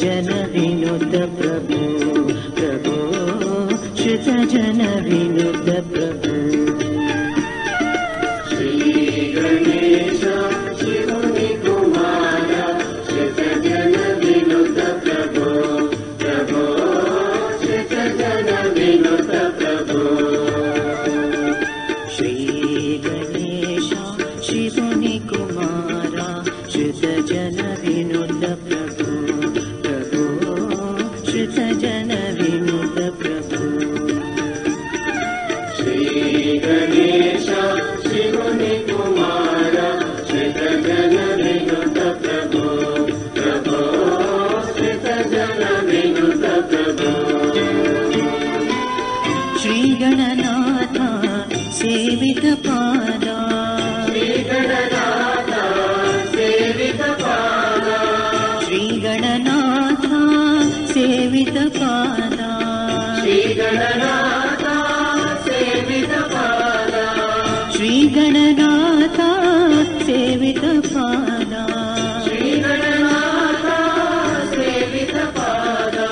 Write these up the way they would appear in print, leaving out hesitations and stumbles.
जन विनुत प्रभो प्रभो श्रुत जन विनुत प्रभो श्री गणेश शिवनि कुमार श्रुत जन विनुत प्रभो प्रभो श्रुत जन विनुत प्रभो श्री गणेश शिवनि कुमार श्रुत जन विनुत प्रभो प्रभो श्रुत जन विनुत प्रभो श्री गणेश शिवनि कुमार श्रुत जन विनुत प्रभो प्रभो श्रुत जन विनुत प्रभो श्री गणनाथ सेवित पादा श्री गणनाथ सेवित पादा श्री गणनाथ सेवित पादा श्री गणनाथ सेवित पादा श्री गणनाथ सेवित पादा श्री गणनाथ सेवित पादा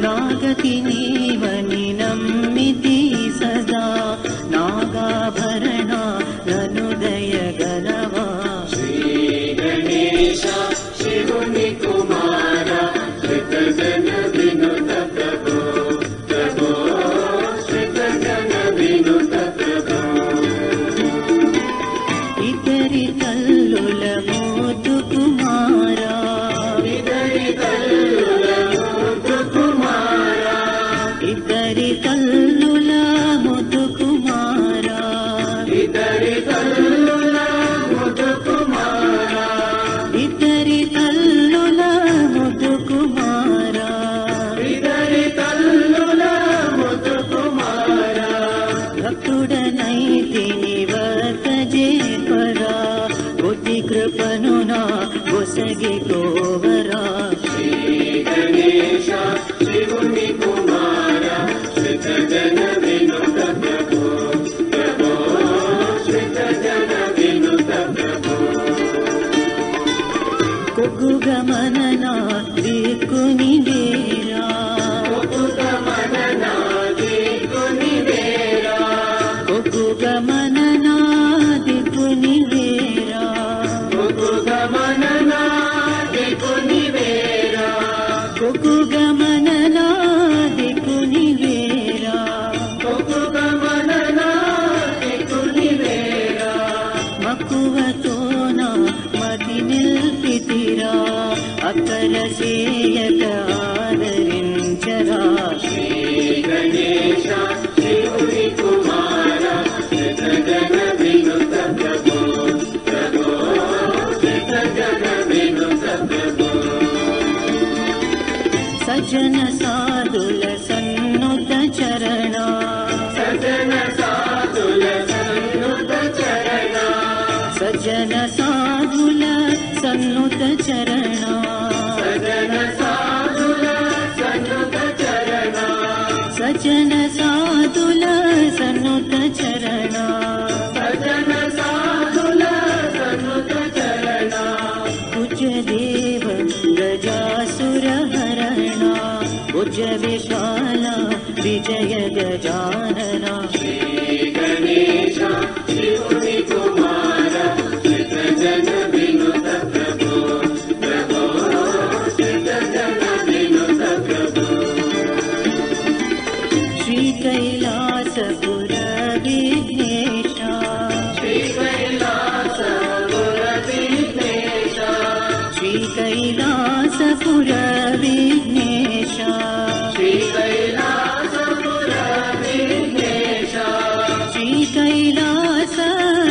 नागति नीवनि नम्मिति सदा नागाभरण ननुदय गणवा श्री गणेश शिवनि कुमार श्रुत जन विनुत प्रभो प्रभो श्रुत जन विनुत प्रभो इतरि तल्लुल मोदु कुमार इतरि तल्लुल मोदु कुमार इतरि तल्लुल मोदु कुमार इतरि तल्लुल मोदु कुमार इतरि तल्लुल मोदु कुमार इतरि तल्लुल मोदु कुमार भक्तुडनैति निवर्त जेपरा कोटि कृपनुना गोसगे गोवरा श्री गणेश शिवनि कुमार श्रुत जन विनुत प्रभो प्रभो श्रुत जन विनुत प्रभो कोगु गमनना दिक्कुनि वेरा कोगु गमनना दिक्कुनि वेरा कोगु गमनना दिक्कुनि वेरा कोगु गमनना दिक्कुनि वेरा कोगु गमनना दिक्कुनि वेरा कोगु गमनना दिक्कुनि वेरा मकुवतोना मति निल्पितिरा अकल सेयक आदरिंचरा श्री गणेश शिवनि कुमार श्रुत जन विनुत प्रभो प्रभो श्रुत जन विनुत प्रभो सज्जन साधुल सन्नुत चरण सज्जन साधुल सन्नुत चरण सज्जन साधुल सन्नुत चरण सज्जन साधुल सन्नुत चरण सज्जन साधुल सन्नुत चरण सज्जन साधुल सन्नुत चरण पूज्य देव गजासुर हरण पूज्य विशाल विजय गजानना श्री गणेश शिवनि कुमार श्रुत जन विनुत प्रभो प्रभो श्रुत जन विनुत प्रभो श्री कैलासपुर विघ्नेश श्री कैलासपुर विघ्नेश श्री कैलासपुर विघ्नेश श्री कैलासपुर विघ्नेश श्री कैलासपुर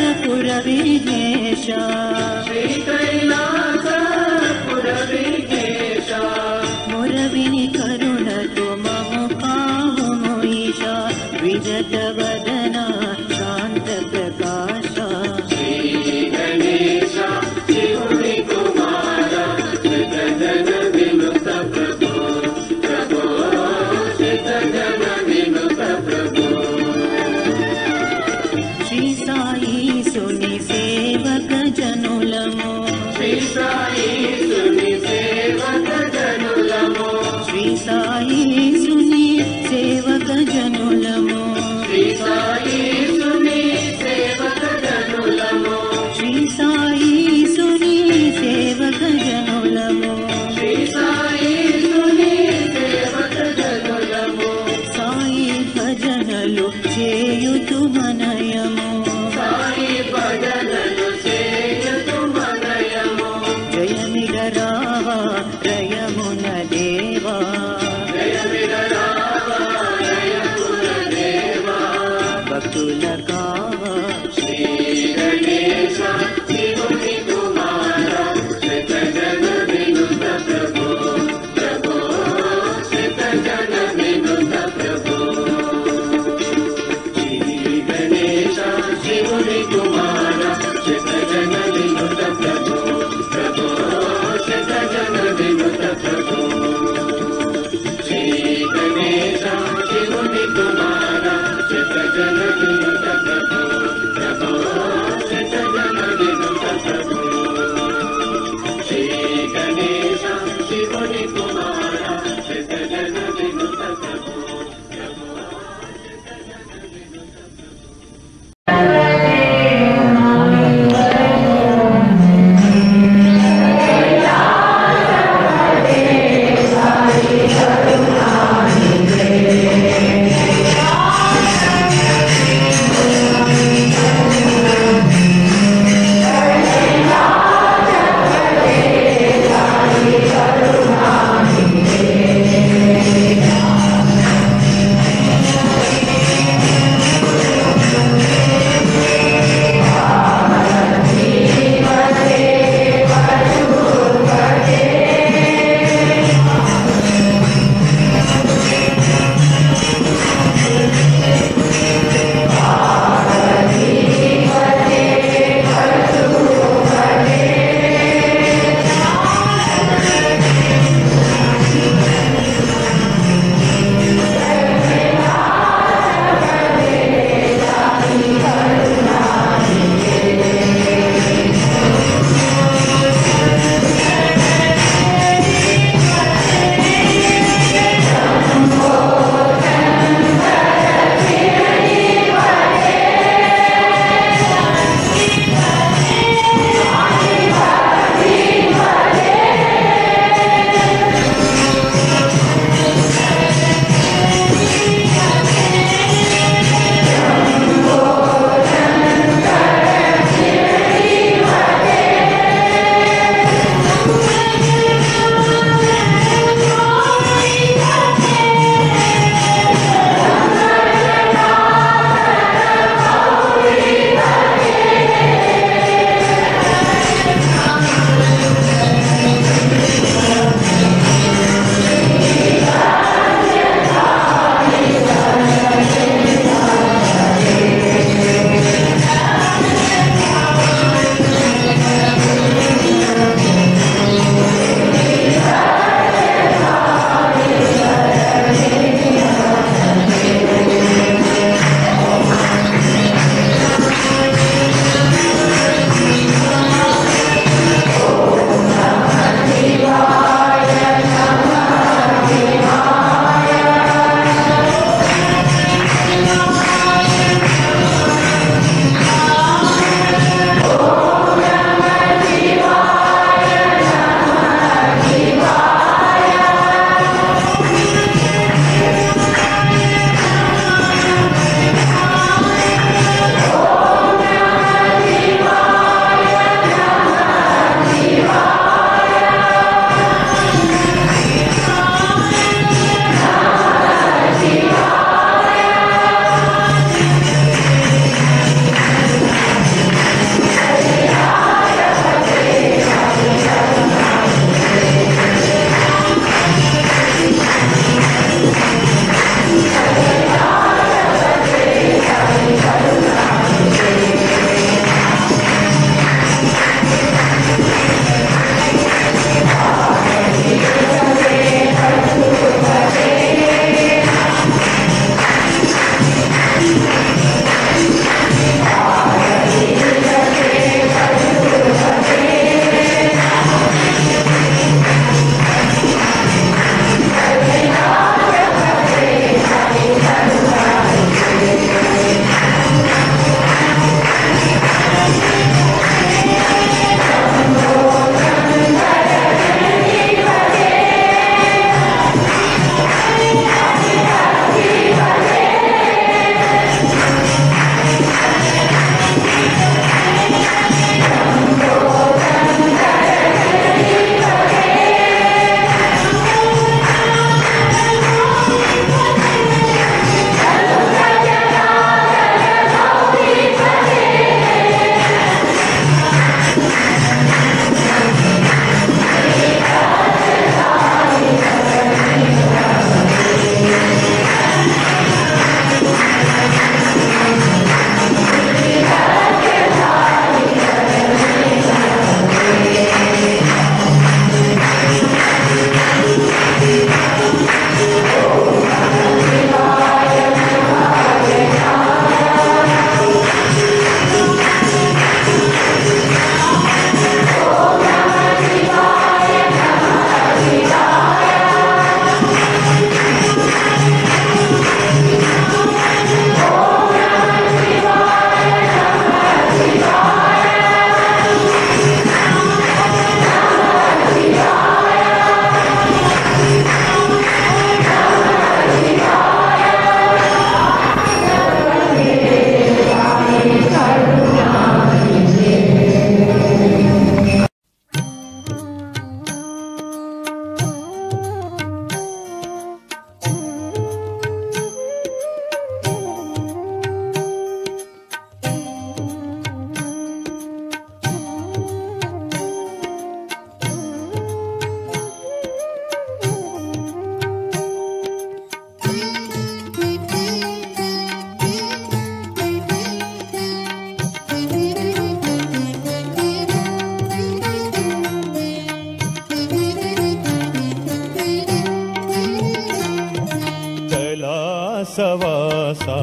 कैलासवासा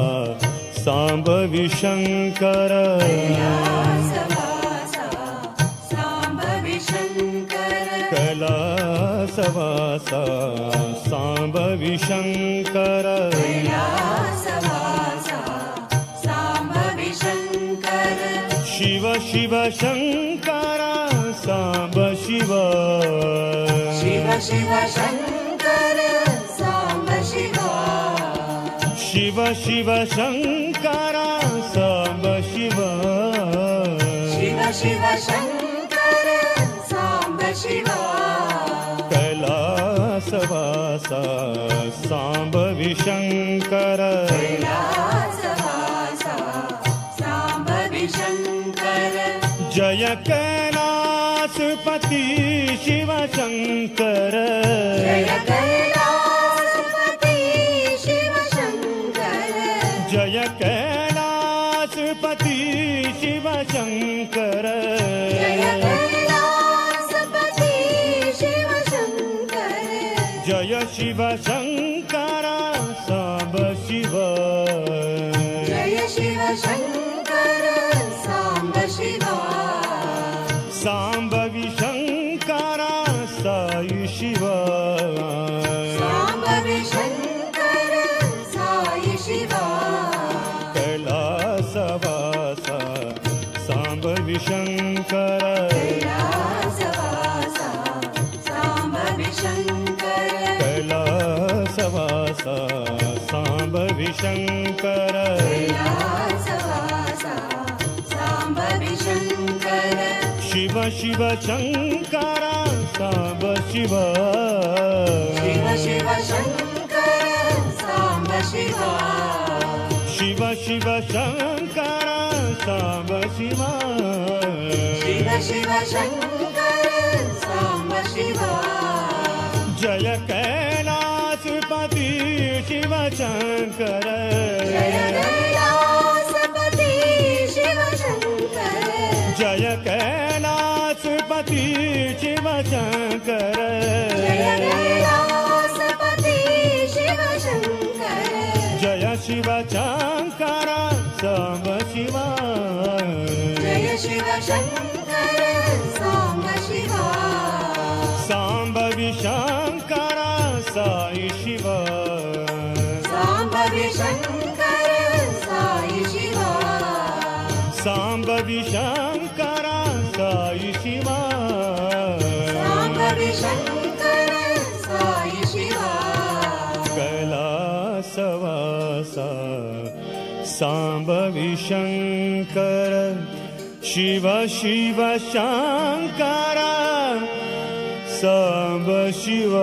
शाम्भवी शङ्कर कैलासवासा शाम्भवी शङ्कर शिव शिव शङ्कर साम्ब शिव शिव शिव शङ्कर साम्ब शिव शिव शिव शङ्कर साम्ब शिव शिव शिव शङ्कर साम्ब शिव कैलासवासा शाम्भवी शङ्कर जय कैलासपति शिव शङ्कर जय कैलासपति शिव शङ्कर जय कैलासपति शिव शङ्कर जय कैलासपति शिव शङ्कर जय शिव शङ्कर साम्ब शिव जय शिव शङ्कर साम्ब शिव शाम्भवी शङ्कर साई शिव शाम्भवी शङ्कर साई शिव कैलासवासा शाम्भवी शङ्कर कैलासवासा शाम्भवी शङ्कर कैलासवासा शाम्भवी शङ्कर कैलासवासा शाम्भवी शङ्कर शिव शिव शङ्कर साम्ब शिव शिव शिव शङ्कर साम्ब शिव शिव शिव शङ्कर साम्ब शिव शिव शिव शङ्कर साम्ब शिव जय कैलासपति शिव शङ्कर जय कैलासपति शिव शङ्कर जय कैलासपति शिव शङ्कर जय कैलासपति शिव शङ्कर जय शिव शङ्कर साम्ब शिव जय शिव शङ्कर साम्ब शिव शाम्भवी शङ्कर साई शिव शाम्भवी शङ्कर साई शिव शाम्भवी शङ्कर साई शिव शाम्भवी शङ्कर साई शिव कैलासवासा शाम्भवी शङ्कर शिव शिव शङ्कर साम्ब शिव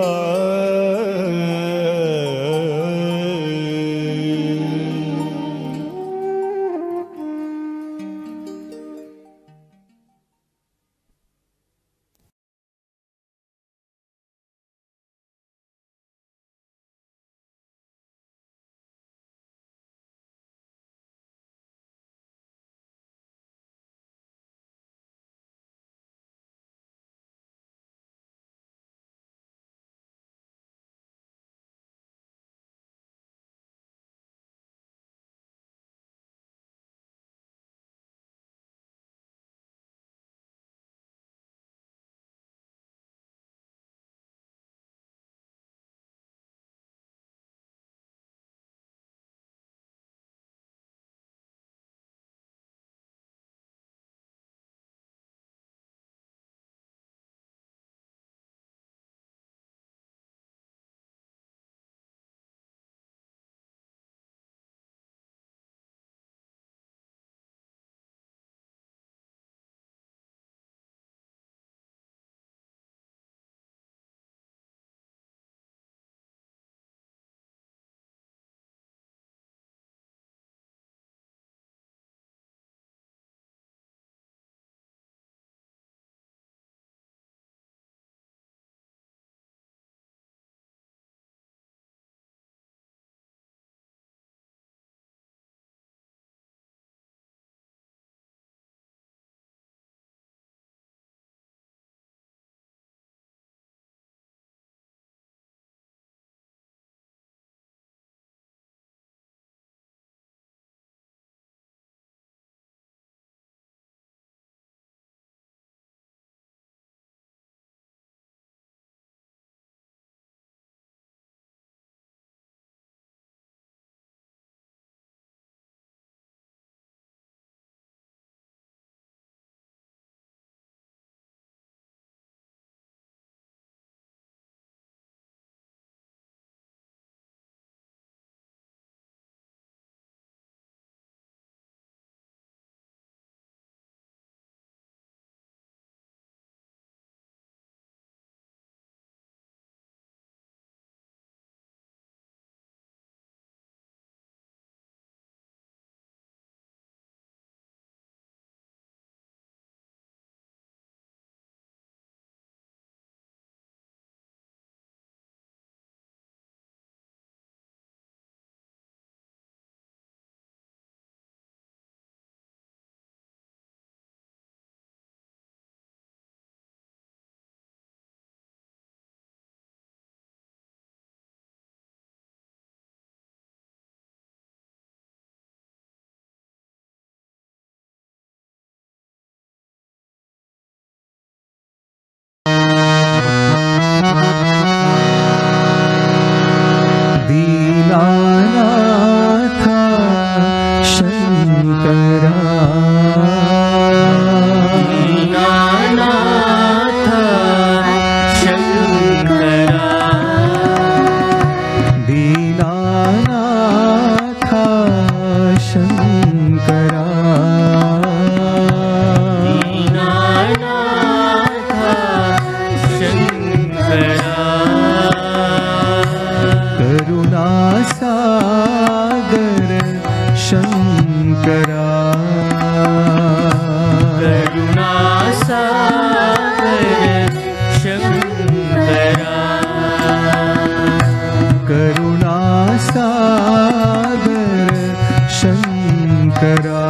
करुणासागर शंकरा करुणासागर शंकरा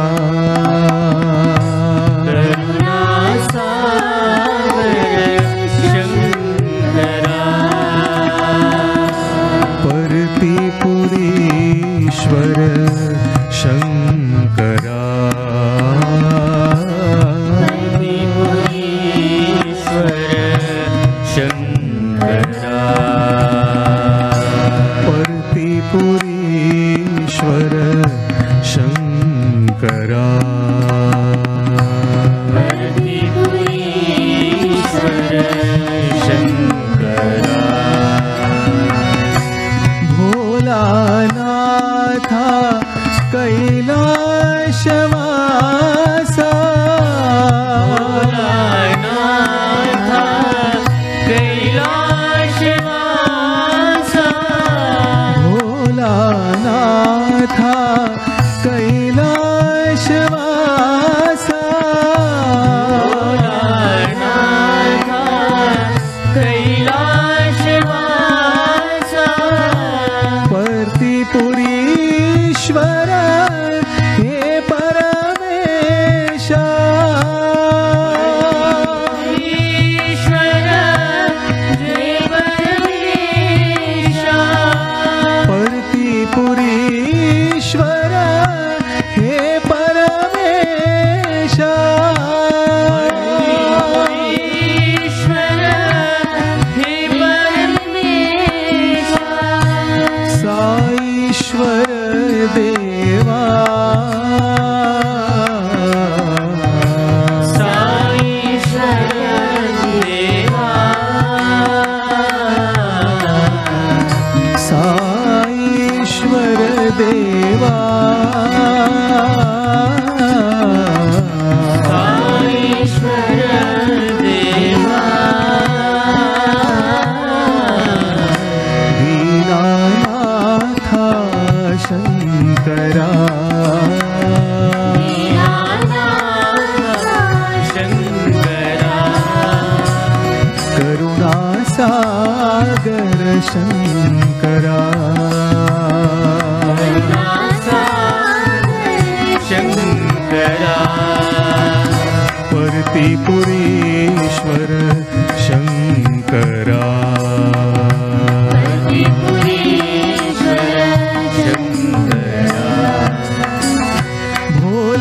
परतिपुरीश्वर शंकरा परतिपुरीश्वर शंकरा भोलानाथा कैलाशवासा भोलानाथा कैलाशवासा परतिपुरीश्वर हे परमेशा परतिपुरीश्वर हे परमेशा साईश्वर देवा साईश्वर देवा दीनानाथा शंकरा करुणासागर शंकरा परतिपुरीश्वर शंकरा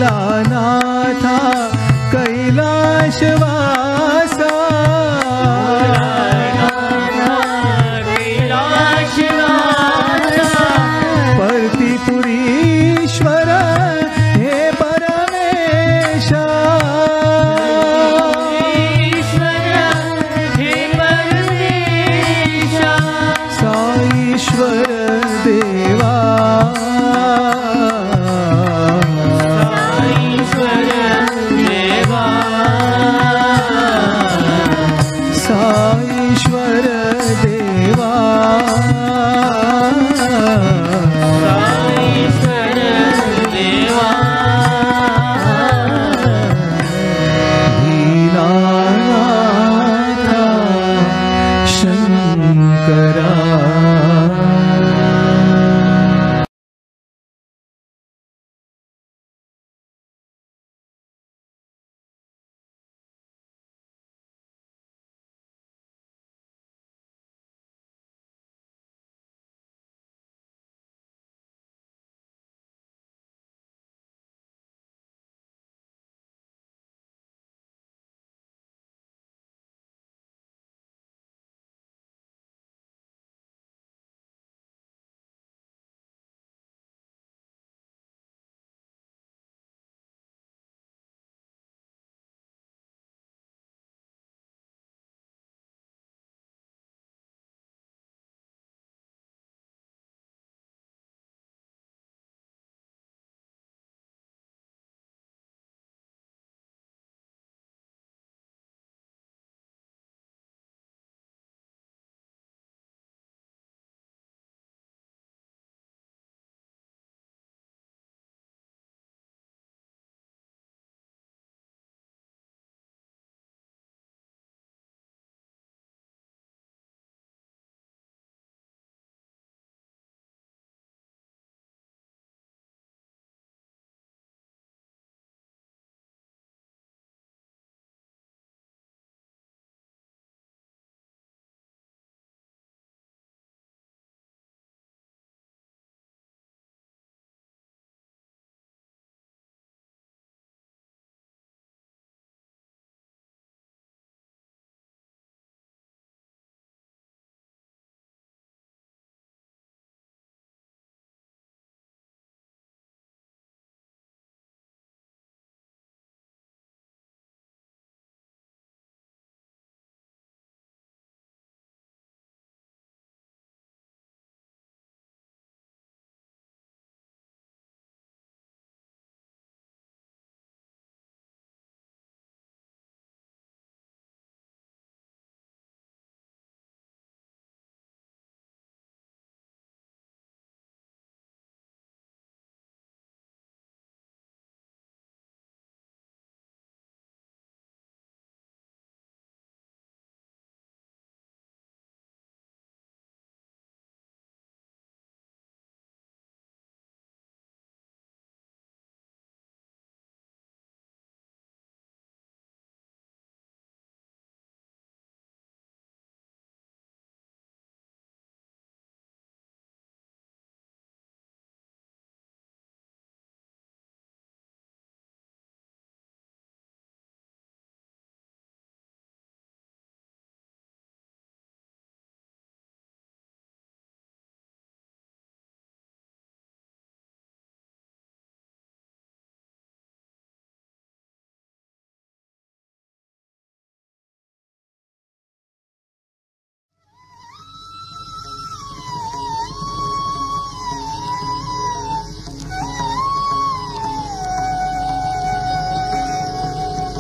भोलानाथा कैलाशवासा परतिपुरीश्वर हे परमेशा साईश्वर देवा साईश्वर देवा दीनानाथा शंकरा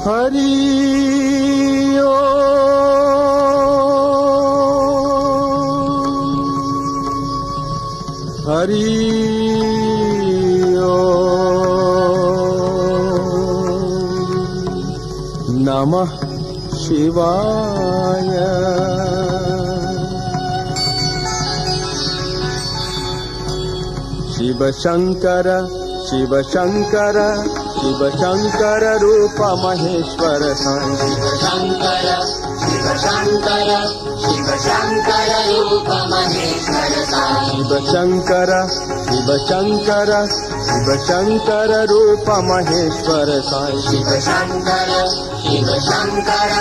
हरि हरि नमः शिवाय। शिव शंकर शिव शंकर शिव शंकर रूप महेश्वर साई। शिव शंकर शिव शंकर शिव शंकर रूप महेश्वर साई। शिव शंकर शिव शंकर शिव शंकर रूप महेश्वर साई। शिव शंकर शिव शंकर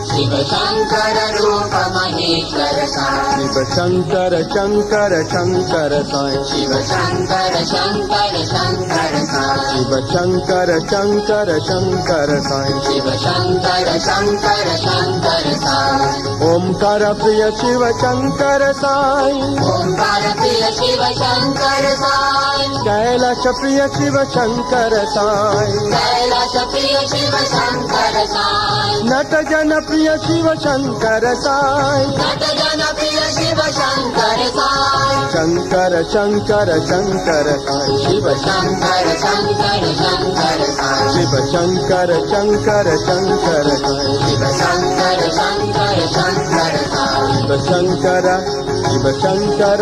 शिव शंकर रूप महेश्वर साई। शिव शंकर शंकर शंकर साई। शिव शंकर शंकर शंकर साई। शिव शंकर शंकर शंकर साई। शिव शंकर शंकर शंकर साई। ओमकार प्रिय शिव शंकर साई। ओंकार प्रिय शिव शंकर साई। कैलाश प्रिय शिव शंकर साई। कैलाश प्रिय शिव शंकर साई। नट जन प्रिय शिव शंकर साई। नट जन प्रिय शिव शंकर साई। शंकर शंकर शंकर साई। शिव शंकर शंकर शंकर साई। शिव शंकर शंकर शंकर साई। शिव शंकर शंकर शंकर साई। शिव शंकर शिव शंकर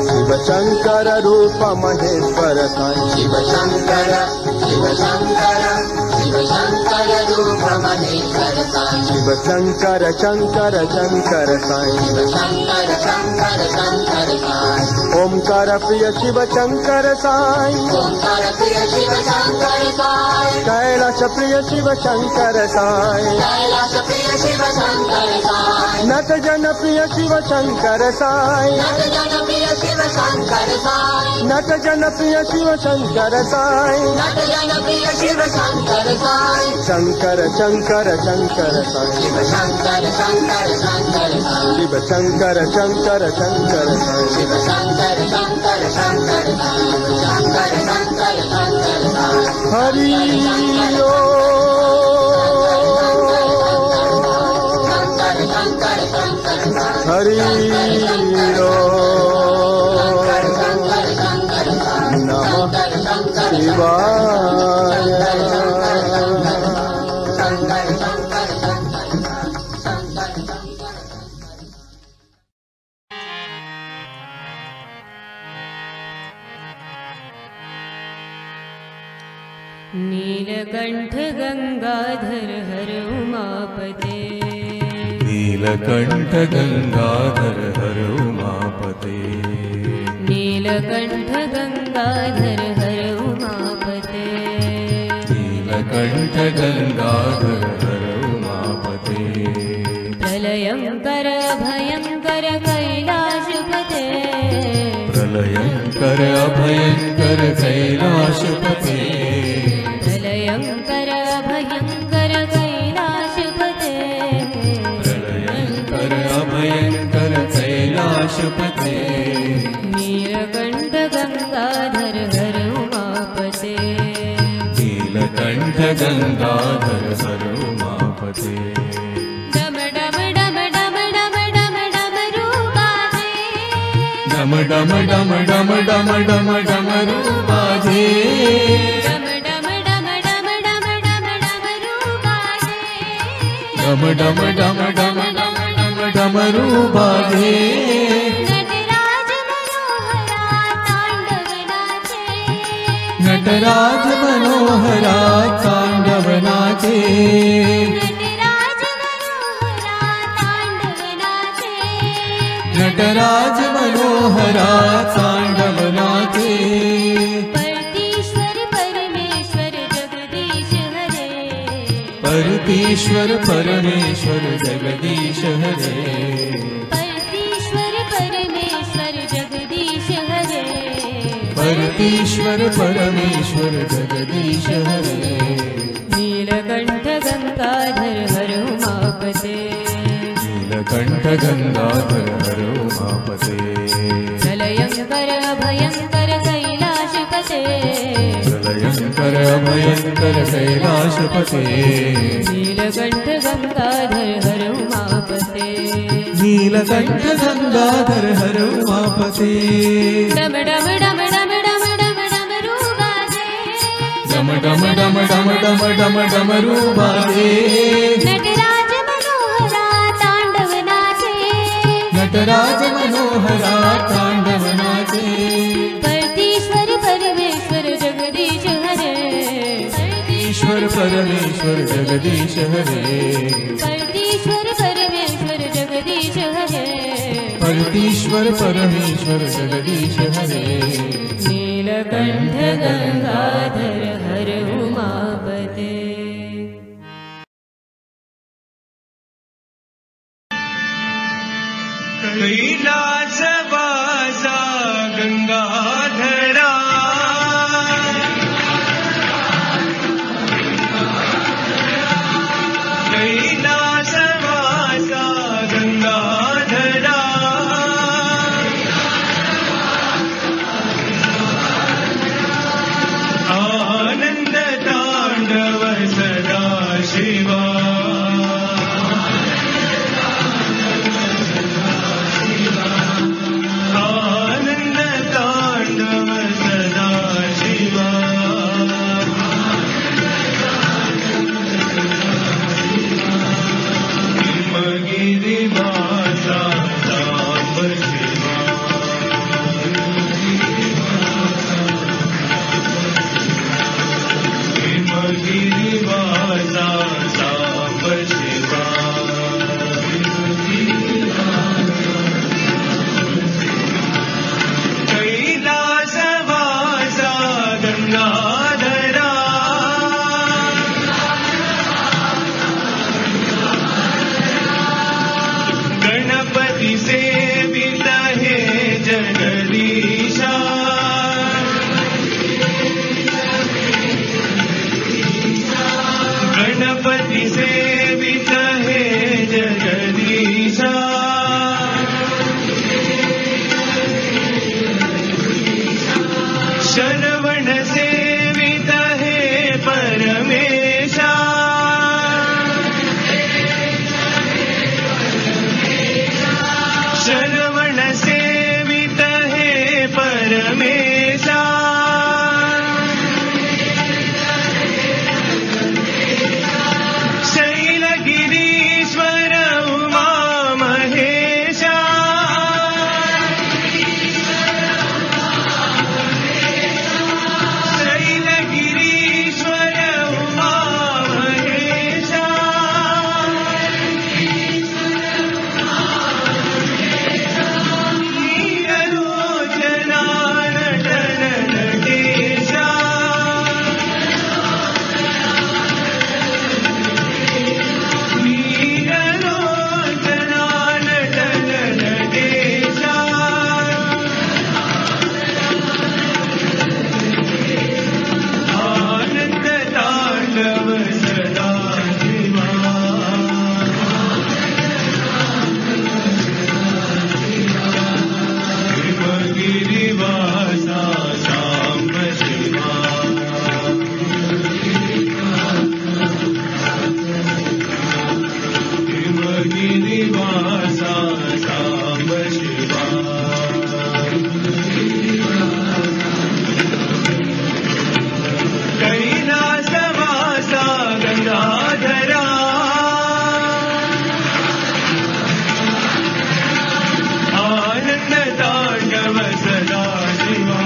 शिव शंकर रूप महेश्वर साई। शिव शंकर शिव शंकर शिव शंकर रूप महेश्वर साई। शिव शंकर शंकर शंकर साई। शिव शंकर शंकर शंकर साई। ओमकार प्रिय शिव शंकर साई। ओंकार प्रिय शिव शंकर साई। कैलाश प्रिय शिव शंकर साई। कैलाश प्रिय शिव शंकर साई। नट जन प्रिय शिव शंकर साई। नट जन प्रिय शिव शंकर साई। नट जन प्रिय शिव शंकर साई। नट जन प्रिय शिव शंकर साई। शंकर शंकर शंकर साई। शिव शंकर शंकर शंकर साई। शिव शंकर शंकर शंकर साई। शिव शंकर शंकर शंकर साई। शंकर शंकर शंकर साई। हरि शंकर शंकर शंकर साई। हरि शंकर शंकर शंकर साई। नमः शंकर शंकर शिवाय। शंकर शंकर शंकर शंकर शंकर। नीलकंठ गंगाधर हर उमापते। नीलकंठ गंगाधर हर उमापते। नीलकंठ गंगाधर हर उमापते। नीलकंठ गंगाधर हर उमापते। प्रलयंकर भयंकर कैलाशपते। प्रलयंकर अभयंकर कैलाशपते। प्रलयंकर भयंकर कैलाशपते। प्रलयंकर अभयंकर कैलाशपते। नीलकंठ गंगाधर हर उमापते। नीलकंठ गंगाधर हर उमापते। डम डम डम डम डम डम डमरू बाजे। डम डम डम डम डम डम डमरू बाजे। डम डम डम डम डम डम डमरू बाजे। डम डम डम डम डम डम डमरू बाजे। नटराज मनोहरा तांडव नाचे। नटराज मनोहरा तांडव नाचे। परतीश्वर परमेश्वर जगदीश हरे। परतीश्वर परमेश्वर जगदीश हरे। परतीश्वर परमेश्वर जगदीश हरे। परतीश्वर परमेश्वर जगदीश हरे। नीलकंठ गंगाधर हर उमापते। नीलकंठ गंगाधर हर उमापते। प्रलयंकर भयंकर कैलाशपते। भयंकर अभयंकर कैलाशपते नीलकंठ गंगाधर हर उमापते नीलकंठ गंगाधर हर उमापते डम डम डम डम डम डम डमरू बाजे डम डम डम डम डम डम डमरू बाजे नटराज मनोहरा तांडव नाचे नटराज मनोहरा तांडव नाचे परतीश्वर परमेश्वर जगदीश हरे ईश्वर परमेश्वर जगदीश हरे परतीश्वर परमेश्वर जगदीश हरे परतीश्वर परमेश्वर जगदीश हरे नीलकंठ गंगाधर हर उमापते कैलासवासा गंगाधरा कैलासवासा गंगाधरा आनंद तांडव सदा शिवा आनंद तांडव सदा शिवा हिमगिरिवासा सांब शिवा हिमगिरिवासा सांब शिवा कैलासवासा गंगाधरा गणपति सेवित हे जगदीशा गणपति सेवित हे जगदीशा शरवण सेवित हे परमेशा शरवण सेवित हे परमेशा शैलगिरीश्वर उमा महेशा शैलगिरीश्वर उमा महेशा नीरलोचना नटन नटेशा नीरलोचना नटन नटेशा आनंद तांडव सदा शिवा हिमगिरिवासा सांब शिवा हिमगिरिवासा सांब शिवा कैलासवासा गंगाधरा आनंद तांडव सदा शिवा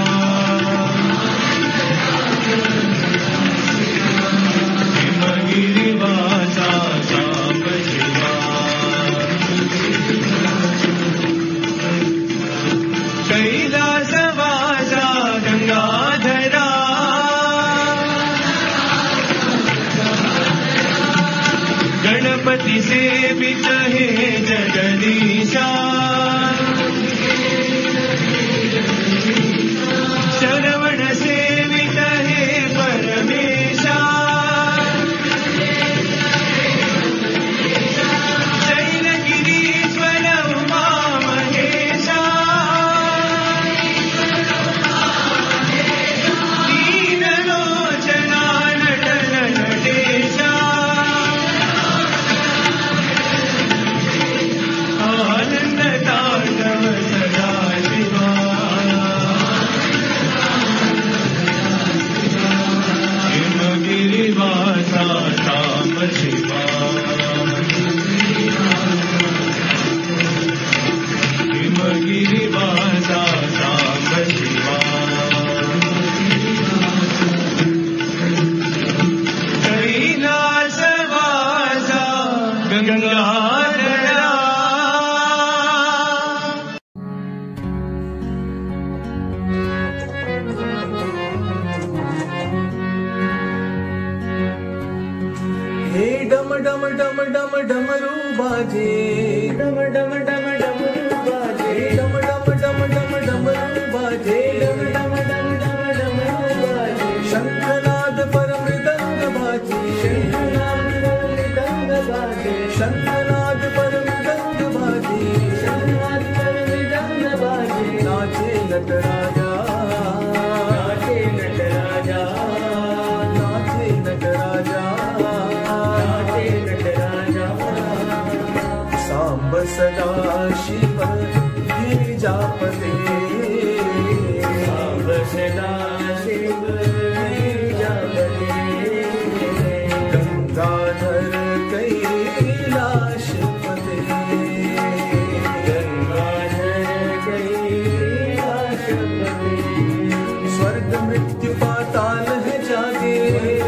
हिमगिरिवासा सांब शिवा कैलासवासा गंगाधरा गणपति सेवित हे जगदीशा शरवण सेवित हे परमेशा शैलगिरीश्वर उमा महेशा नीनलोचना डम डम डम डमरू बाजे डम डम डम डमरू बाजे डम डम डम डम डमरू बाजे डम डम डम डम डमरू बाजे शंखनाद पर मृदंग बाजे शंखनाद पर मृदंग बाजे शंखनाद पर मृदंग बाजे शंखनाद पर मृदंग बाजे नाचे नटराजा नाचे नटराजा नाचे नटराजा नाचे नटराजा सांब सदा शिव गिरिजापते सांब सदा शिव गिरिजापते गंगाधर कैलाशपते गंगाधर कैलाशपते स्वर्ग मृत्यु पाताल है जागे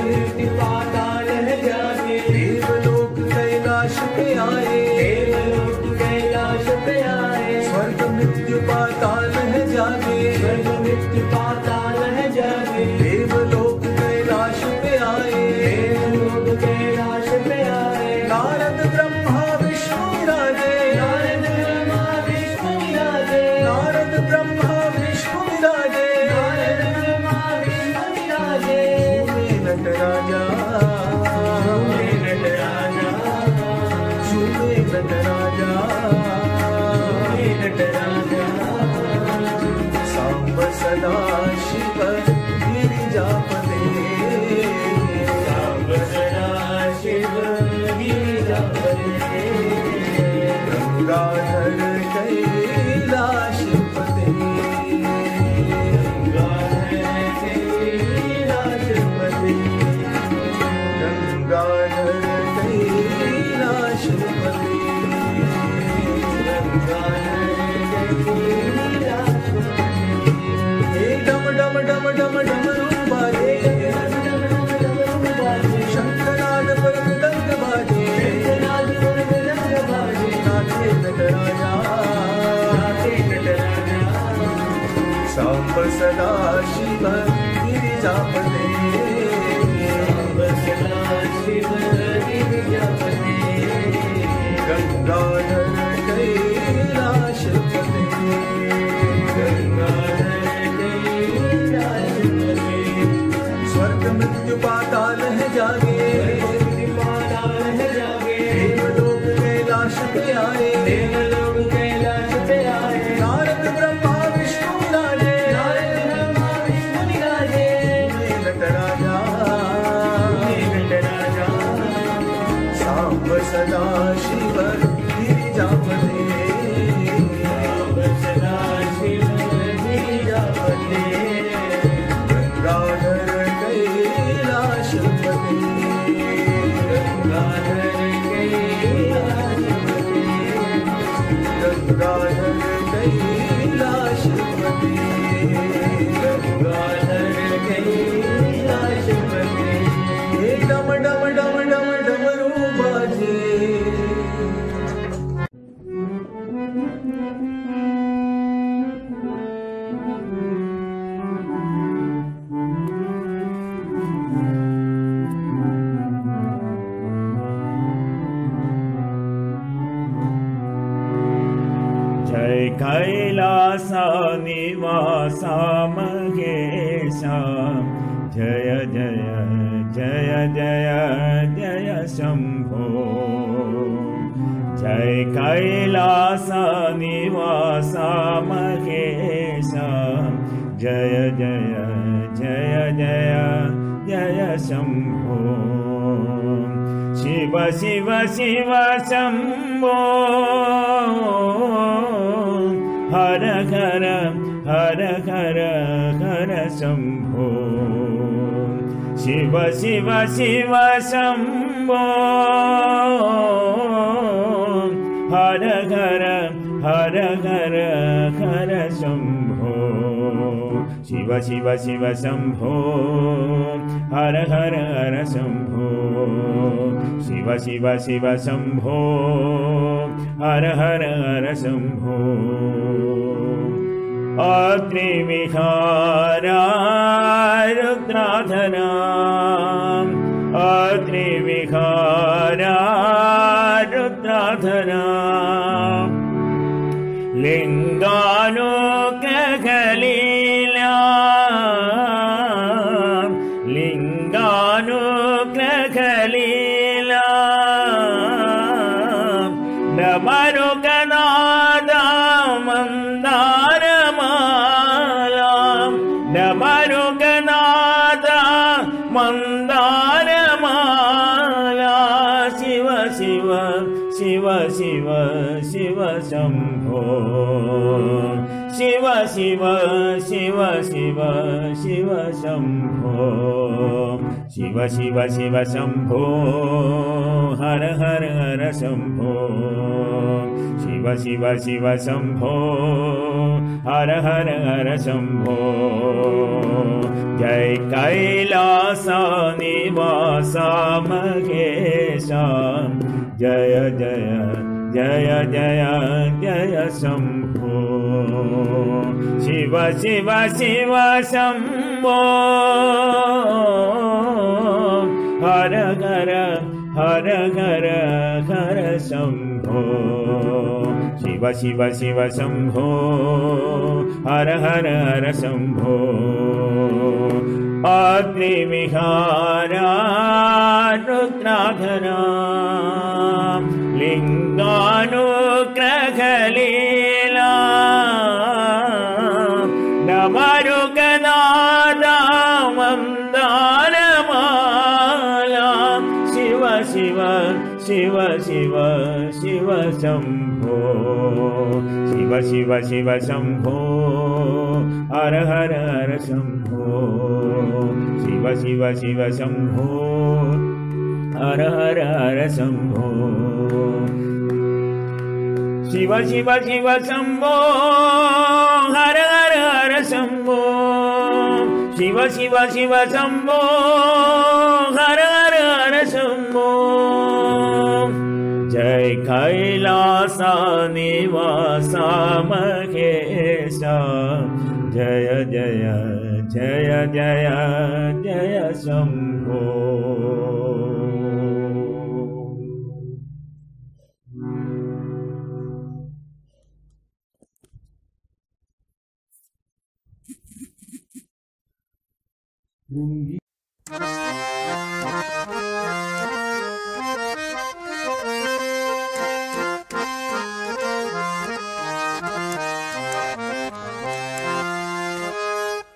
मृत्यु पाताल है जागे देवलोक कैलाश पे आए देवलोक कैलाश पे आए स्वर्ग मृत्यु पाताल है जागे स्वर्ग मृत्यु पाताल है जागे देवलोक कैलाश पे आए देवलोक कैलाश पे आए नारद ब्रह्मा विष्णु विराजे नारद ब्रह्मा विष्णु विराजे नारद ब्रह्मा विष्णु विराजे नारद ब्रह्मा विष्णु विराजे नटराजा नटराजा झूमे नटराजा नटराजा सांब सदा शिव गिरिजापते सांब सदा शिव गिरिजापते गंगाधर कैलाशपते गंगाधर कैलाशपते गंगाधर कैलाशपते डम डम डम डम डमरू बाजे शंखनाद पर मृदंग बाजे नाचे नटराजा नाचे नटराजा सांब सदा शिव गिरिजापते सांब सदा शिव गिरिजापते गंगाधर कैलाशपते स्वर्ग मृत्यु पाताल है जागे पाताल है जागे देवलोक कैलाश पे आए देवलोक कैलाश पे आए नारद ब्रह्मा विष्णु विराजे नारद ब्रह्मा विष्णु विराजे नटराजा नटराजा सांब सदा शिव गिरिजापते सांब सदा शिव गिरिजापते गंगाधर कैलाशपते गंगाधर कैलाशपते गंगाधर कैलाशपते गंगाधर कैलाशपते डम डम डम डम डमरू बाजे जय कैलास निवास महेशा जय जय जय जय जय शंभो जय कैलास निवास महेशा जय जय जय जय जय शंभो शिव शिव शिव शंभो हर हर हर हर हर शंभो शिव शिव शिव शंभो हर हर हर हर हर शंभो शिव शिव शिव शंभो हर हर हर शंभो शिव शिव शिव शंभो हर हर हर शंभो अग्निविहारा रुद्राधरा अग्निविहारा रुद्राधरा लिंगानुग्रहलीला लिंगानुग्रहलीला डमरुकनादा मंदारमाला डमरुकनादा मंदारमाला शिव शिव शिव शिव शिव शंभो शिव शिव शिव शिव शिव शंभो शिव शिव शिव शंभो हर हर हर शंभो शिव शिव शिव शंभो हर हर हर शंभो जय कैलास निवास महेशा जय जय जय जय जय शंभो शिव शिव शिव शंभो हर हर हर हर हर शंभो शिव शिव शिव शंभो हर हर हर शंभो अग्निविहारा रुद्राधरा लिंगानुग्रहलीला डमरुकनादा मंदारमाला शिव शिव शिव शिव शिव शंभो शिव शिव शिव शंभो हर हर हर शंभो शिव शिव शिव शंभो हर हर हर शंभो शिव शिव शिव शंभो हर हर हर शंभो शिव शिव शिव शंभो हर हर हर शंभो जय कैलास निवास महेशा जय जय जय जय जय शंभो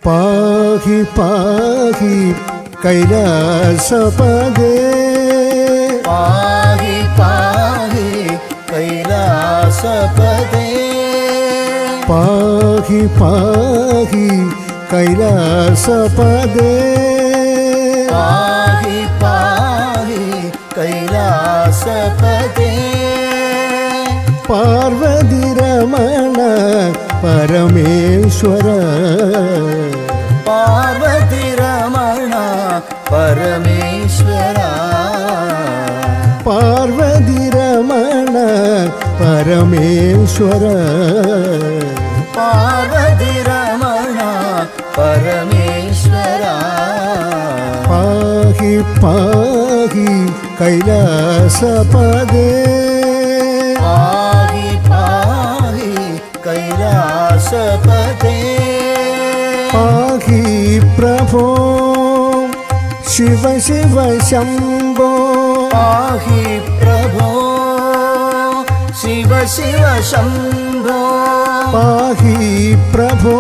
पाहि पाहि कैलासपदे पाहि पाहि कैलासपदे पाहि पाहि कैलासपदे पाहि पाहि कैलासपदे पार्वती रमण परमेश्वर पार्वती रमण परमेश्वर पार्वती रमण परमेश्वर पार्वती रमण परमेश्वर पाहि पाहि कैलासपदे पाहि पाहि कैलासपदे पाहि प्रभो शिव शिव शंभो पाहि प्रभो शिव शिव शंभो पाहि प्रभो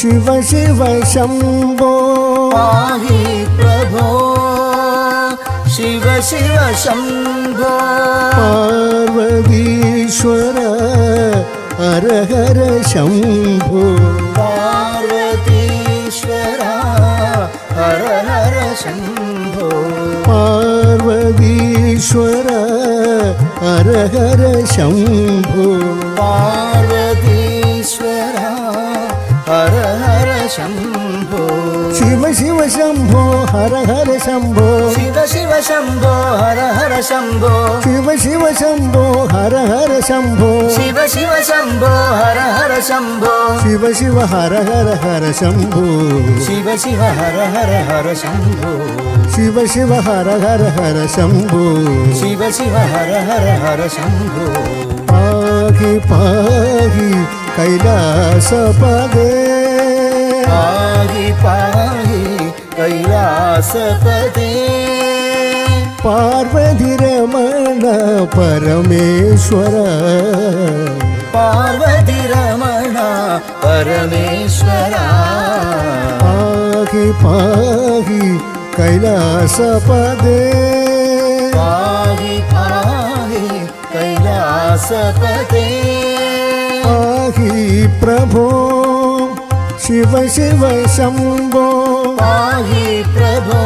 शिव शिव शंभो पाहि प्रभो शिव शिव शंभो पार्वतीश्वर हर हर शंभो पार्वतीश्वर हर हर शंभो पार्वतीश्वर हर हर शंभो पार्वतीश्वर हर हर शम्भो शिव शिव शम्भो हर हर शम्भो शिव शिव शम्भो हर हर शम्भो शिव शिव शम्भो हर हर शम्भो शिव शिव शम्भो हर हर शम्भो शिव शिव हर हर हर शम्भो शिव शिव हर हर हर शम्भो शिव शिव हर हर हर शम्भो शिव शिव हर हर हर शम्भो पाहि पाहि कैलासपदे पाहि पाहि कैलासपदे पार्वतीरमण परमेश्वर पार्वतीरमण परमेश्वरा पाहि पाहि कैलासपदे पाहि पाहि कैलासपदे पाहि प्रभो शिव शिव शम्भो पाहि प्रभो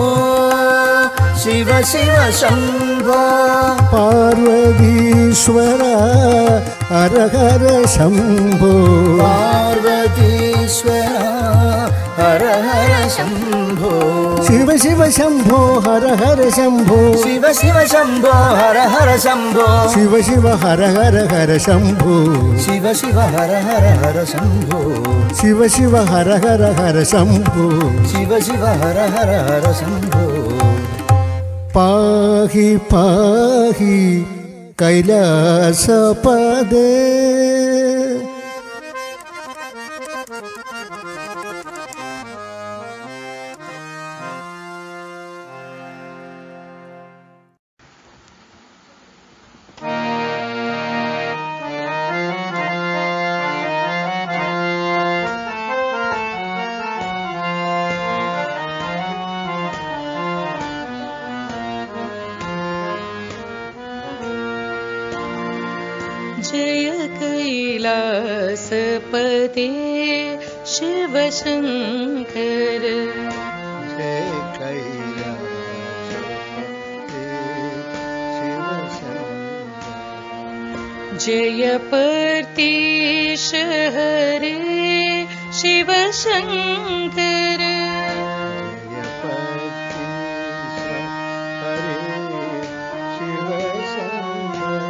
शिव शिव शम्भो पार्वतीश्वर हर हर शम्भो पार्वतीश्वर हर हर शम्भो शिव शिव शम्भो हर हर शम्भो शिव शिव शम्भो हर हर शम्भो शिव शिव हर हर हर शम्भो शिव शिव हर हर हर शम्भो शिव शिव हर हर हर शम्भो शिव शिव हर हर हर शम्भो पाहि पाहि कैलासपदे जय कैलासपते शिव शंकर जय कैलासपते शिव शंकर जय परतीश हरे शिव शंकर जय परतीश हरे शिव शंकर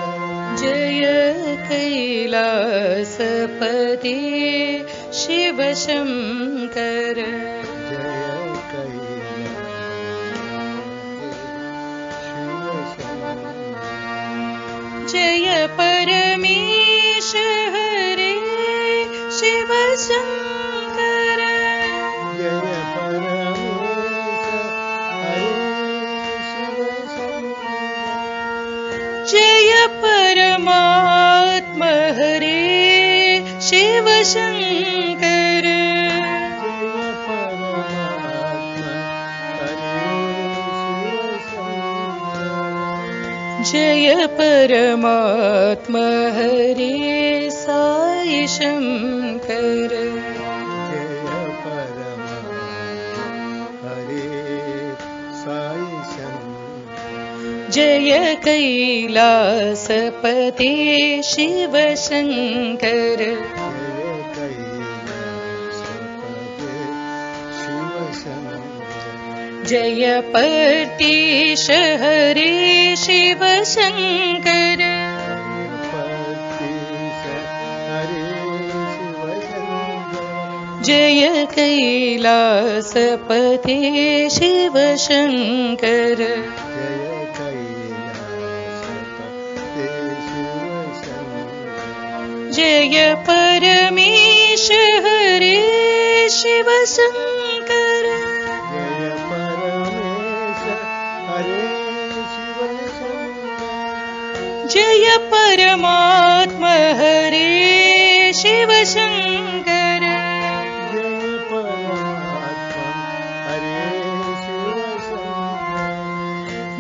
जय कैलासपते शिव शंकर जय परमेश हरे शिव शंकर जय परमेश हरे शिव शंकर जय परमात्मा हरे शिव शंकर जय परमात्मा हरे साई शंकर जय परमात्मा हरे साई शंकर जय कैलासपते शिव शंकर जय परतीश हरे शिव शंकर जय कैलासपते शिव शंकर जय परमेश हरे शिव शंकर जय परमात्मा हरे शिव शंकर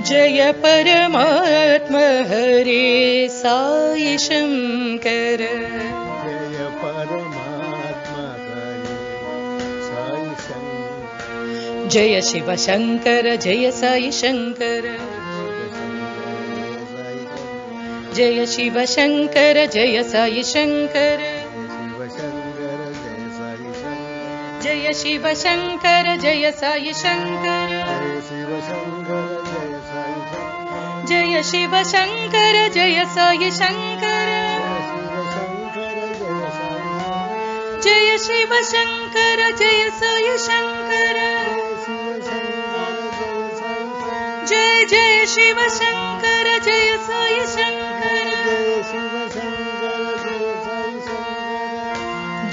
जय परमात्मा हरे साई शंकर जय परमात्मा हरे साई शंकर जय शिव शंकर जय साई शंकर जय शिव शंकर जय साई शंकर जय शिव शंकर जय साई शंकर जय शिव शंकर जय साई शंकर जय शिव शंकर जय साई शंकर जय जय शिव शंकर जय साई शंकर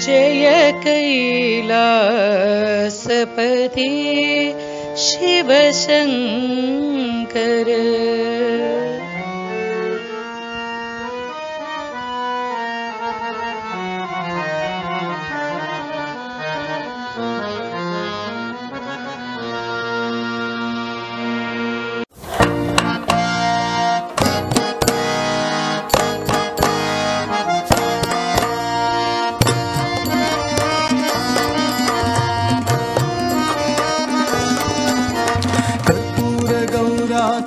जय कैलासपति शिव शंकर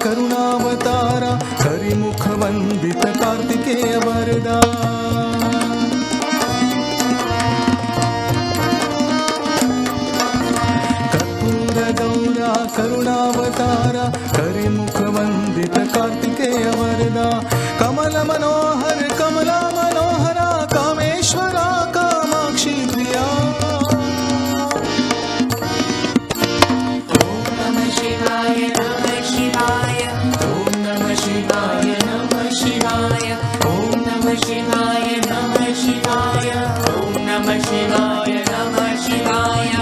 करुणावतारा हरिमुख वंदित कार्तिकेय वरदा कर्पूर गौरा करुणावतारा हरिमुख वंदित कार्तिकेय वरदा कमल मनोहर कमला मनोहरा कामेश्वरा कामाक्षी प्रिया शिवाय नमः शिवाय ओम नमः शिवाय नमः शिवाय ओम नमः शिवाय नमः शिवाय ओम नमः शिवाय नमः शिवाय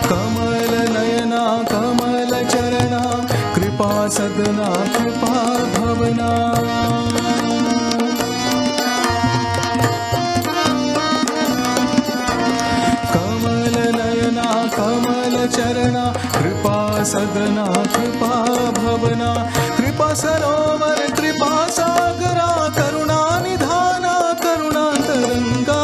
कमल नयना कमल चरणा कृपा सदना कृपा भवना कमल चरणा कृपा सदना कृपा भवना कृपा सरोवर कृपा सागरा करुणा निधाना करुणा तरंगा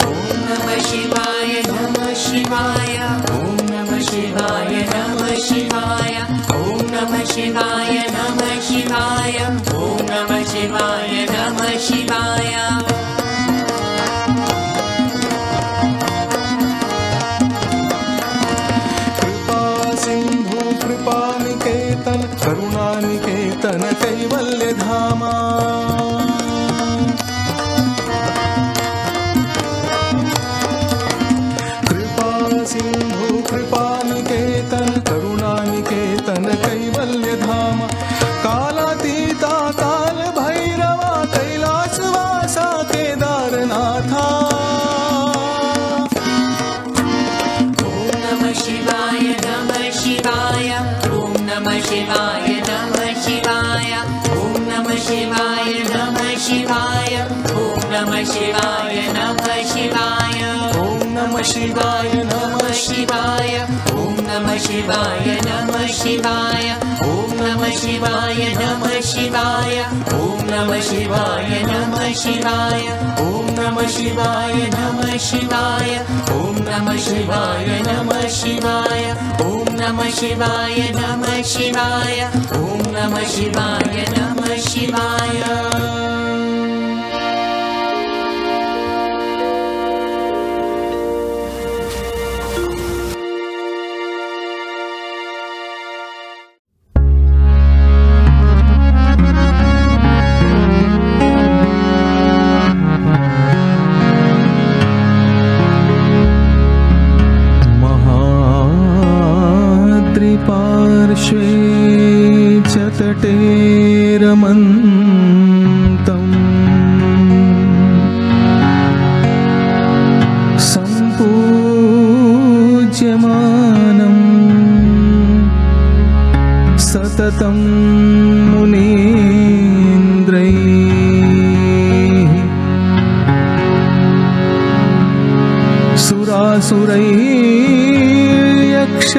ओम नमः शिवाय नमः शिवाय ओम नमः शिवाय नमः शिवाय ओम नमः शिवाय नमः शिवाय ओम नमः शिवाय नमः शिवाय कृपानिकेतन करुणानिकेतन कैवल्य धामा कृपा सिंधु कृपानिकेतन करुणानिकेतन कैवल्य धामा कालातीता काल भैरवा कैलासवासा केदारनाथा ओम नमः शिवाय नमः शिवाय ओम नमः शिवाय नमः शिवाय ओम नमः शिवाय नमः शिवाय ओम नमः शिवाय नमः शिवाय ओम नमः शिवाय नमः शिवाय ओम नमः शिवाय नमः शिवाय ओम नमः शिवाय नमः शिवाय ओम नमः शिवाय नमः शिवाय ओम नमः शिवाय नमः शिवाय ओम नमः शिवाय नमः शिवाय ओम नमः शिवाय नमः शिवाय ओम नमः शिवाय नमः शिवाय पार्श्वे च तटे रमन्तम् सम्पूज्यमानं सततं मुनीन्द्रैः सुरासुरैर्यक्ष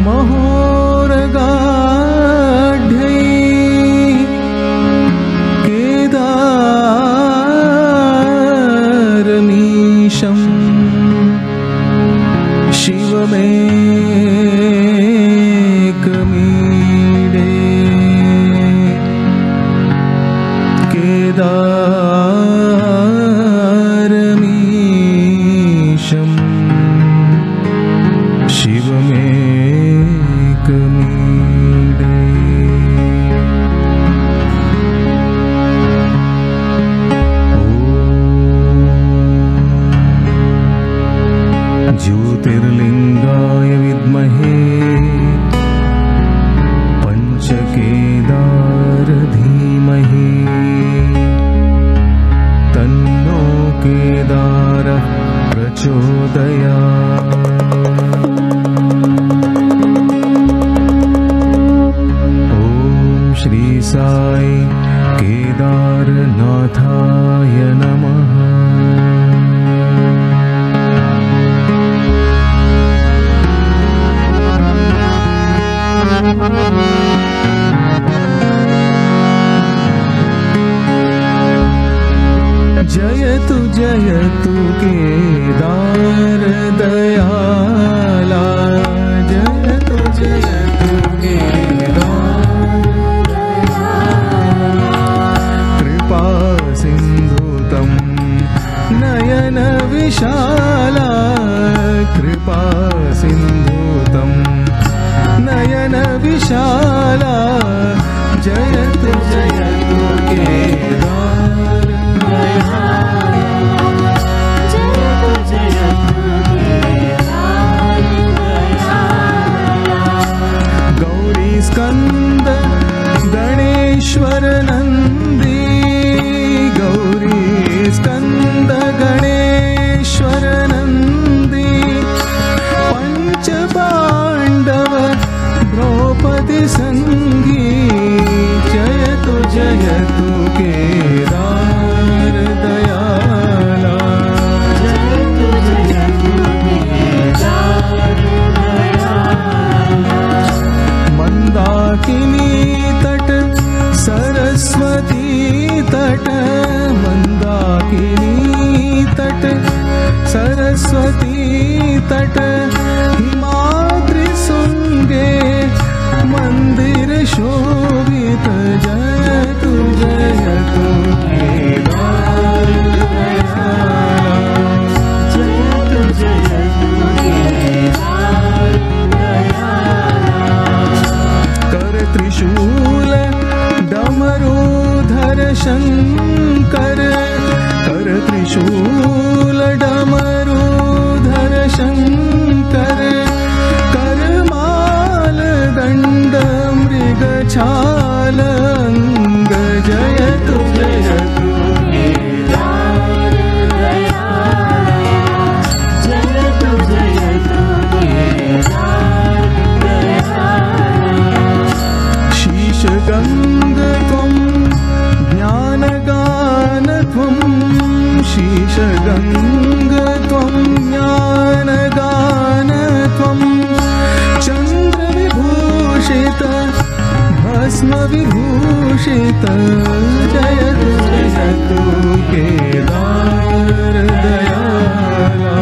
महोरगाढ्यैः केदारमीशं शिवमेकमीडे ज्योतिर्लिङ्गाय विद्महे पञ्चकेदार धीमहि तन्नो केदारः प्रचोदयात्। ॐ श्री साई केदारनाथाय नमः। जयतु जयतु केदार दयाला, जयतु जयतु केदार कृपा सिन्धुतं नयन विशाला, कृपा सिन्धुतं नयन विशाला, जयतु जयतु केदार गौरी स्कंद गणेश्वर नंदी, गौरी स्कंद गणेश्वर नंदी, पंच पांडव द्रौपदी संगी, जयतु जयतु केदार दयाला, जयतु जयतु केदार दयाला। मंदाकिनी तट सरस्वती तट, मंदाकिनी तट सरस्वती तट, हिमाद्रि सुंगे मंदिर शोभित, जयतु जयतु केदार दयाला, जयतु जयतु केदार दयाला। कर त्रिशूल डमरूधर शंकर, कर त्रिशूल डमरूधर शंकर, कर माल दंड मृग छाल अंग, जयतु जयतु केदार दयाला, जयतु जयतु केदार दयाला। शीश गंग त्वं ज्ञानगान त्वं, शीश गंग त्वं ज्ञानगान त्वं, चंद्र विभूषित भस्म विभूषित, जयतु जयतु केदार दयाला,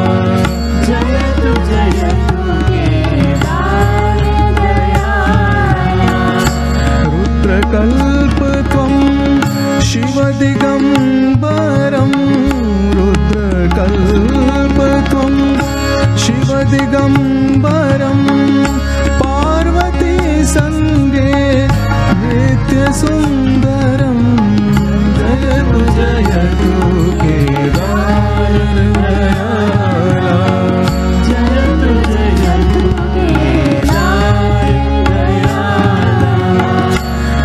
जयतु जयतु केदार दयाला। रुद्रकल्प त्वं शिव दिगंबरं, रुद्रकल्प त्वं शिव दिगंबरं, पार्वती संगे नित्य सुंदरं, जयतु जयतु केदार दयाला, जयतु जयतु केदार दयाला।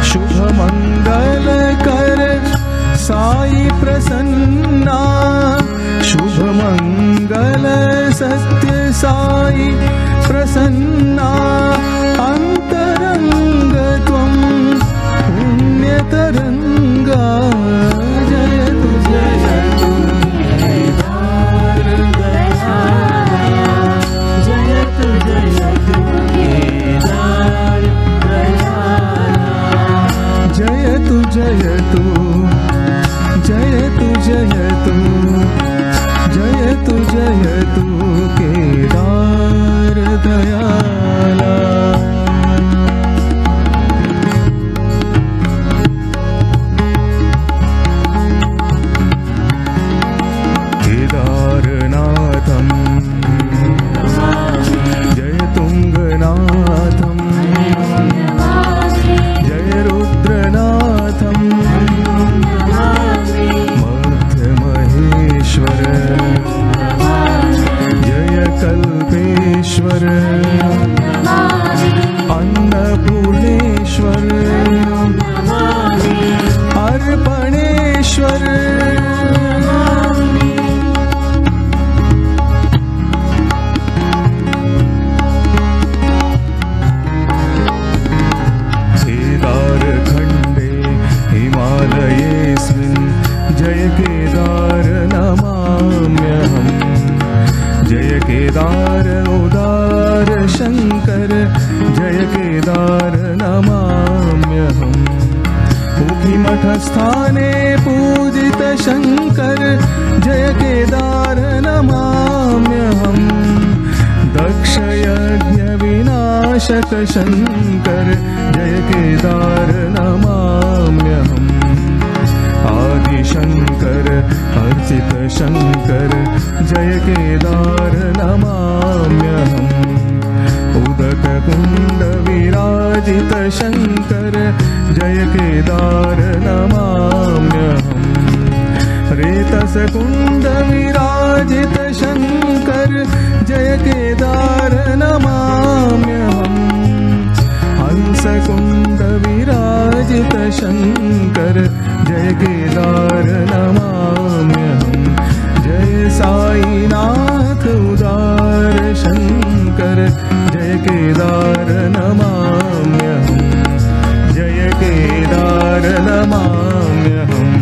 शुभ मंगल कर साई प्रसन्ना, शुभ मंगल सत्य साई प्रसन्ना, अंतरंग त्वं पुण्यतरंगा, जयतु जयतु केदार दयाला, जयतु जयतु केदार दयाला, जयतु जयतु जयतु जयतु जयतु जयतु केदार दयाला। केदारनाथं जय तुंगनाथं, जय रुद्रनाथं, मध्य महेश्वर, जय कल्पे केदार उदार शंकर जय केदार नमाम्यहम् उभिमठस्थाने पूजित शंकर जय केदार नमाम्यहम् दक्षयज्ञ विनाशक शंकर जय केदार नमाम्यहम् आदिशंकर अर्चित शंकर जय केदार नमाम्यहम् उदक कुंड विराजित शंकर जय केदार नमाम्यहम् रेतस कुंड विराजित शंकर जय केदार नमाम्यहम् हंस कुंड विराजित शंकर जय केदार नमाम्यहम् जय साईनाथ उदार शंकर जय केदार नमाम्यहम् जय केदार नमाम्यहम्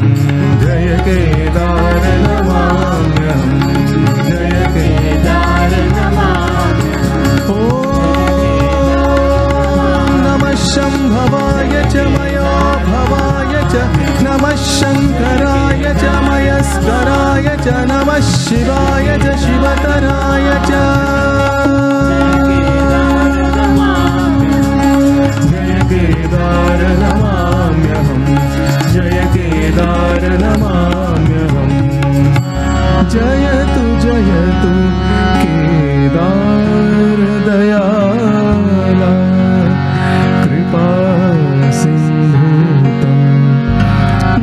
जय केदार नमाम्यहम् जय केदार नमाम्यहम् ॐ नमः शंभवाय च मयो भवाय च नमः शंकराय च मयस्कराय च नमः शिवाय च शिवतराय च जय केदार नमाम्यहम् जय केदार नमाम्यहम् जयतु जयतु केदार दयाला कृपा सिंधुतं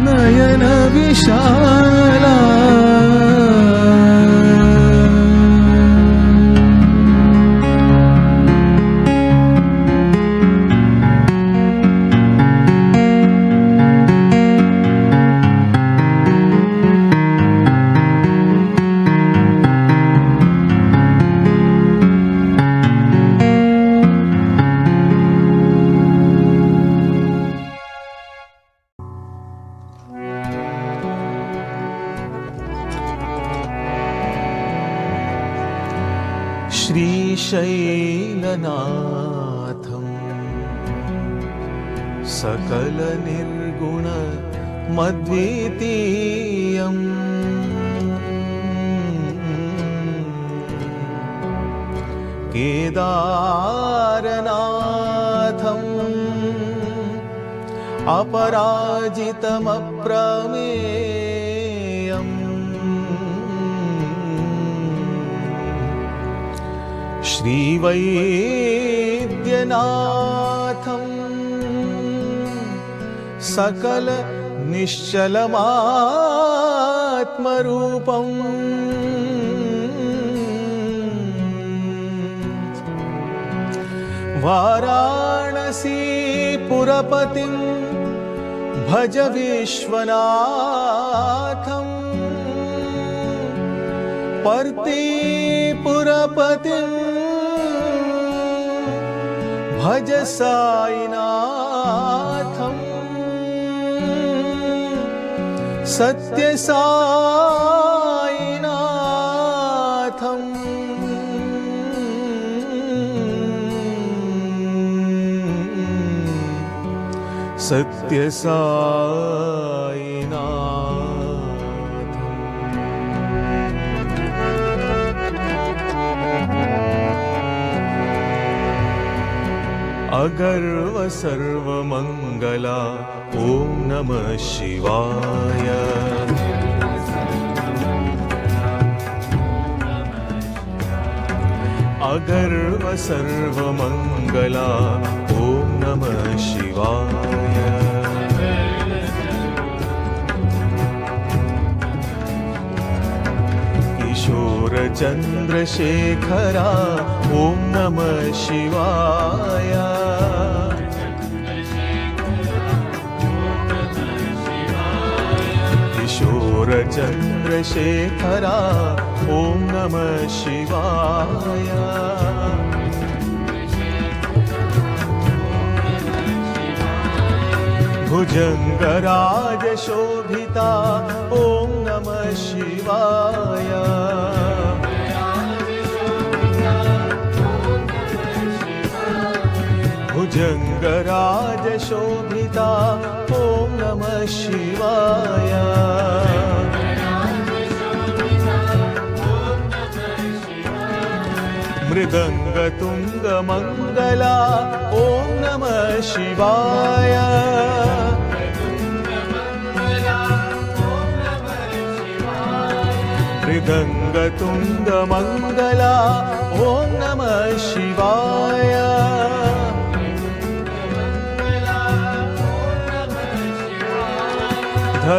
नयन विशाला श्रीशैलनाथं सकल निर्गुण मद्वितीयम् केदारनाथम् अपराजितमप्रमेयम् श्रीवैद्यनाथं सकल निश्चलमात्मरूपम् वाराणसीपुरपतिं भज विश्वनाथम् पर्तिपुरपतिं भज साईनाथम् सत्यसाईनाथम् अगर्व सर्वमंगला ओम नमः शिवाय। अगर्व सर्वमंगला ओम नमः शिवाय। किशोर चंद्रशेखरा ओम नमः शिवाय। किशोर चंद्रशेखरा ओम नमः शिवाय। भुजंगराज शोभिता ओम नमः शिवाय। भुजंगराज शोभिता ॐ नमः शिवाय मृदंग तुंग मंगला ॐ नमः शिवाय मृदंग तुंग मंगला ॐ नमः शिवाय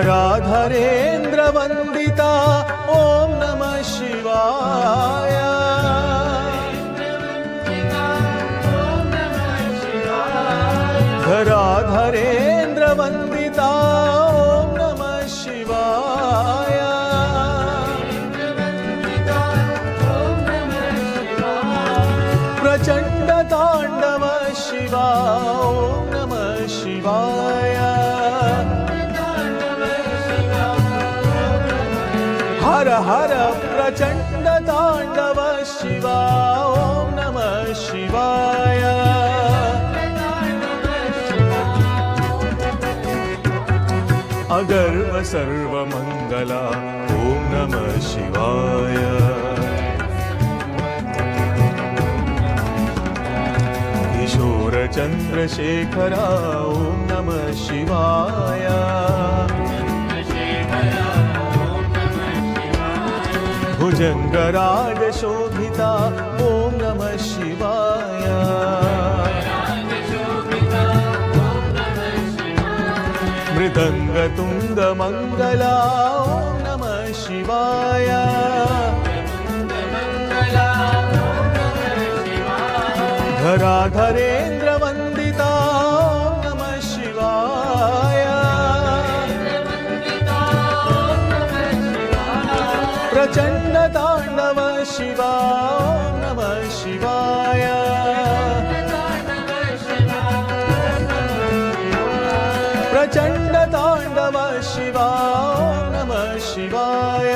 धराधरेन्द्र वंदिता ॐ नमः शिवाय धराधरेन्द्र वंदिता ॐ नमः शिवाय प्रचंड तांडव शिवा ॐ नमः शिवाय हर हर प्रचंड तांडव शिवा ॐ नमः शिवाय अगर्व सर्वमंगला ॐ नमः शिवाय किशोर चंद्रशेखरा ॐ नमः शिवाय भुजंगराज शोभिता ॐ नमः शिवाय मृदंग तुंग मंगला ॐ नमः शिवाय धराधरेन्द्र वंदिता ॐ नमः शिवाय प्रचंड तांडव शिवा ॐ नमः शिवाय प्रचंड तांडव शिवा ॐ नमः शिवाय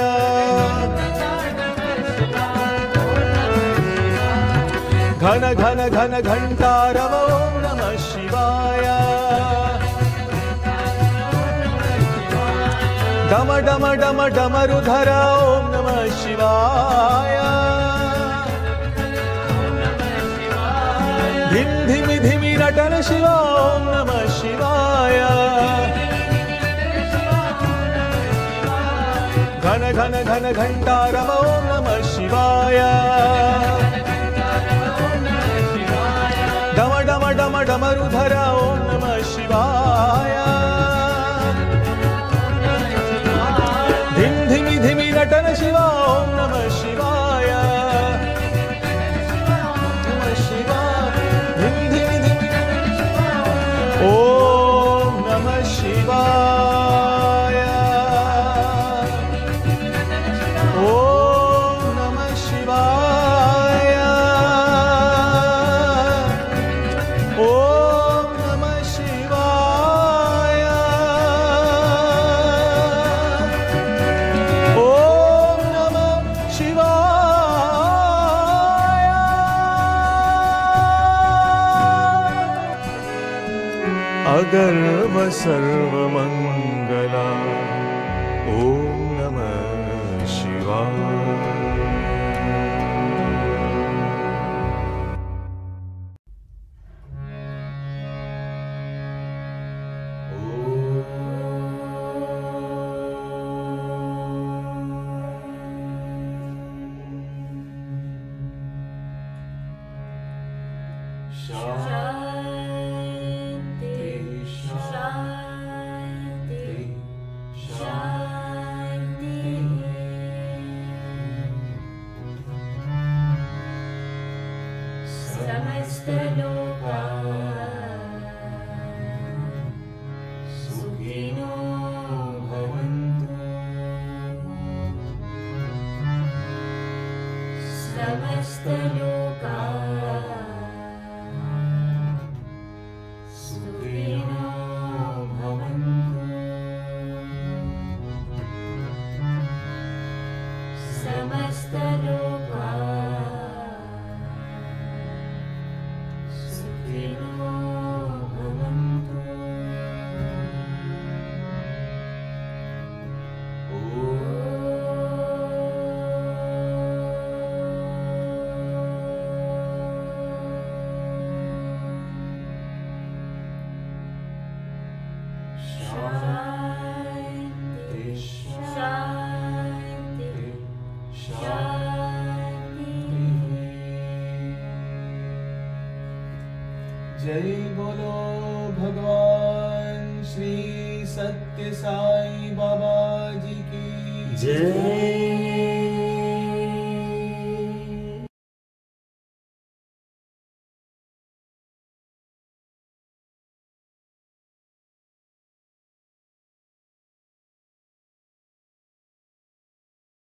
घन घन घन घंटारव ॐ नमः शिवाय डम डम डम डमरुधर ॐ नमः शिवाय धिम धिमि धिमि नटन शिवा ॐ नमः शिवाय घन घन घन घंटारव ॐ नमः शिवाय डम डम डम डमरुधर ॐ नमः शिवाय धिम धिमि धिमि नटन शिवा ॐ नमः शिवाय नमः शिवाय धिम धिमि धिमि ॐ नमः शिवाय ॐ नमः शिवाय ॐ नमः शिवाय ॐ नमः शिवाय अगर्व सर्वमंगला ॐ नमः शिवाय जय बोलो भगवान श्री सत्य साई बाबा जी की जय